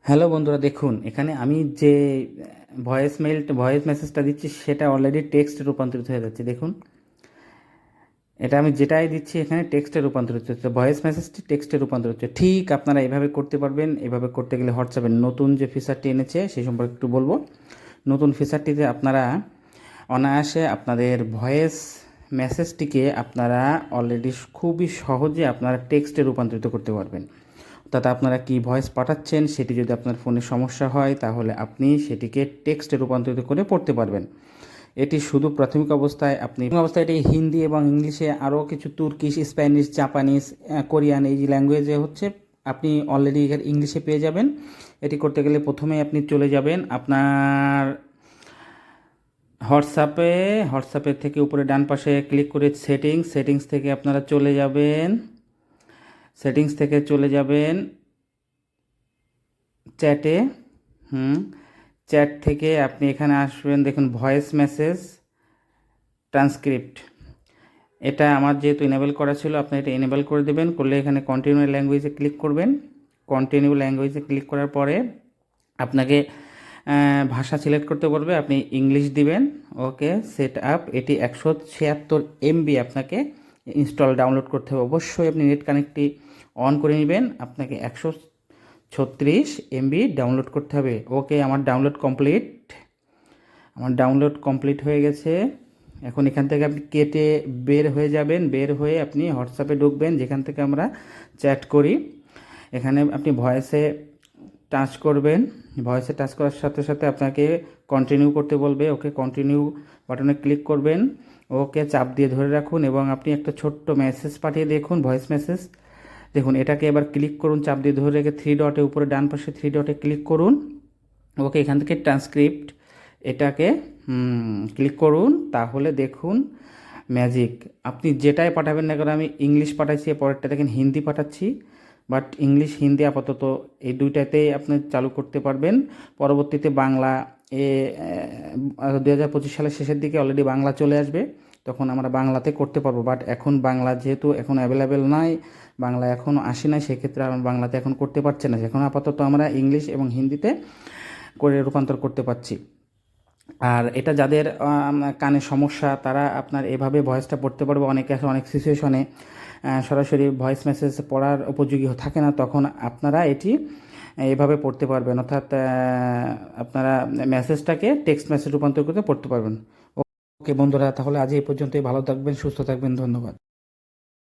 Hello বন্ধুরা, দেখুন এখানে আমি যে ভয়েস মেসেজটা দিচ্ছি সেটা অলরেডি টেক্সটে রূপান্তরিত হয়ে যাচ্ছে। দেখুন, এটা আমি যেটাই দিচ্ছি এখানে টেক্সটে রূপান্তরিত হচ্ছে, ভয়েস মেসেজটি টেক্সটে রূপান্তরিত হচ্ছে। ঠিক আপনারা এভাবে করতে পারবেন। এভাবে করতে গেলে হোয়াটসঅ্যাপের নতুন যে ফিচারটি এনেছে সেই সম্পর্কে একটু বলবো। নতুন ফিচারটিতে আপনারা অনায়াসে আপনাদের ভয়েস মেসেজটিকে আপনারা অলরেডি খুবই সহজে আপনারা টেক্সটে রূপান্তরিত করতে পারবেন। অর্থাৎ আপনারা কি ভয়েস পাঠাচ্ছেন সেটি যদি আপনার ফোনে সমস্যা হয় তাহলে আপনি সেটিকে টেক্সটে রূপান্তরিত করে পড়তে পারবেন। এটি শুধু প্রাথমিক অবস্থায় এটি হিন্দি এবং ইংলিশে আরও কিছু তুর্কিশ, স্প্যানিশ, জাপানিজ, কোরিয়ান এই যে ল্যাঙ্গুয়েজে হচ্ছে আপনি অলরেডি ইংলিশে পেয়ে যাবেন। এটি করতে গেলে প্রথমে আপনি চলে যাবেন আপনার হোয়াটসঅ্যাপের থেকে উপরে ডান পাশে ক্লিক করে সেটিংস থেকে আপনারা চলে যাবেন চ্যাটে। চ্যাট থেকে আপনি এখানে আসবেন, দেখুন ভয়েস মেসেজ ট্রান্সক্রিপ্ট। এটা আমার যেহেতু এনেবল করা ছিল, আপনি এটা এনেবল করে দেবেন। করলে এখানে কন্টিনিউ ল্যাঙ্গুয়েজে ক্লিক করবেন। কন্টিনিউ ল্যাঙ্গুয়েজে ক্লিক করার পরে আপনাকে ভাষা সিলেক্ট করতে বলবে, আপনি ইংলিশ দিবেন। ওকে, সেট আপ। এটি 176 MB আপনাকে ডাউনলোড করতে হবে। অবশ্যই আপনি নেট কানেক্টটি অন করে নেবেন। আপনাকে 136 MB ডাউনলোড করতে হবে। ওকে, আমার ডাউনলোড কমপ্লিট হয়ে গেছে। এখন এখান থেকে আপনি কেটে বের হয়ে যাবেন। বের হয়ে আপনি হোয়াটসঅ্যাপে ঢুকবেন, যেখান থেকে আমরা চ্যাট করি। এখানে আপনি ভয়েসে টাচ করবেন। ভয়েসে টাচ করার সাথে সাথে আপনাকে কন্টিনিউ করতে বলবে। ওকে, কন্টিনিউ বাটনে ক্লিক করবেন। ওকে, চাপ দিয়ে ধরে রাখুন এবং আপনি একটা ছোট্ট মেসেজ পাঠিয়ে দেখুন, ভয়েস মেসেজ। দেখুন, এটাকে এবার ক্লিক করুন, চাপ দিয়ে ধরে রেখে উপরে ডান পাশে 3 ডটে ক্লিক করুন। ওকে, এখান থেকে ট্রান্সক্রিপ্ট এটাকে ক্লিক করুন। তাহলে দেখুন ম্যাজিক, আপনি যেটাই পাঠাবেন না কেন, আমি ইংলিশ পাঠাচ্ছি, পরেরটা দেখেন হিন্দি পাঠাচ্ছি। বাট ইংলিশ হিন্দি আপাতত এই দুইটাতেই আপনি চালু করতে পারবেন। পরবর্তীতে বাংলা 2025 সালের শেষের দিকে অলরেডি বাংলা চলে আসবে, তখন আমরা বাংলাতে করতে পারবো। বাট এখন বাংলা যেহেতু এখন অ্যাভেলেবেল নাই, বাংলা এখনও আসে নাই, সেক্ষেত্রে আমরা বাংলাতে এখন করতে পারছি না। এখন আপাতত আমরা ইংলিশ এবং হিন্দিতে করে রূপান্তর করতে পারছি। আর এটা যাদের কানে সমস্যা তারা আপনার এভাবে ভয়েসটা পড়তে পারবে। অনেকে আছে অনেক সিচুয়েশনে সরাসরি ভয়েস মেসেজ পড়ার উপযোগী থাকে না, তখন আপনারা এটি এভাবে পড়তে পারবেন। অর্থাৎ আপনারা মেসেজটাকে টেক্সট মেসেজ রূপান্তর করতে পড়তে পারবেন। ওকে বন্ধুরা, তাহলে আজ এই পর্যন্তই। ভালো থাকবেন, সুস্থ থাকবেন, ধন্যবাদ।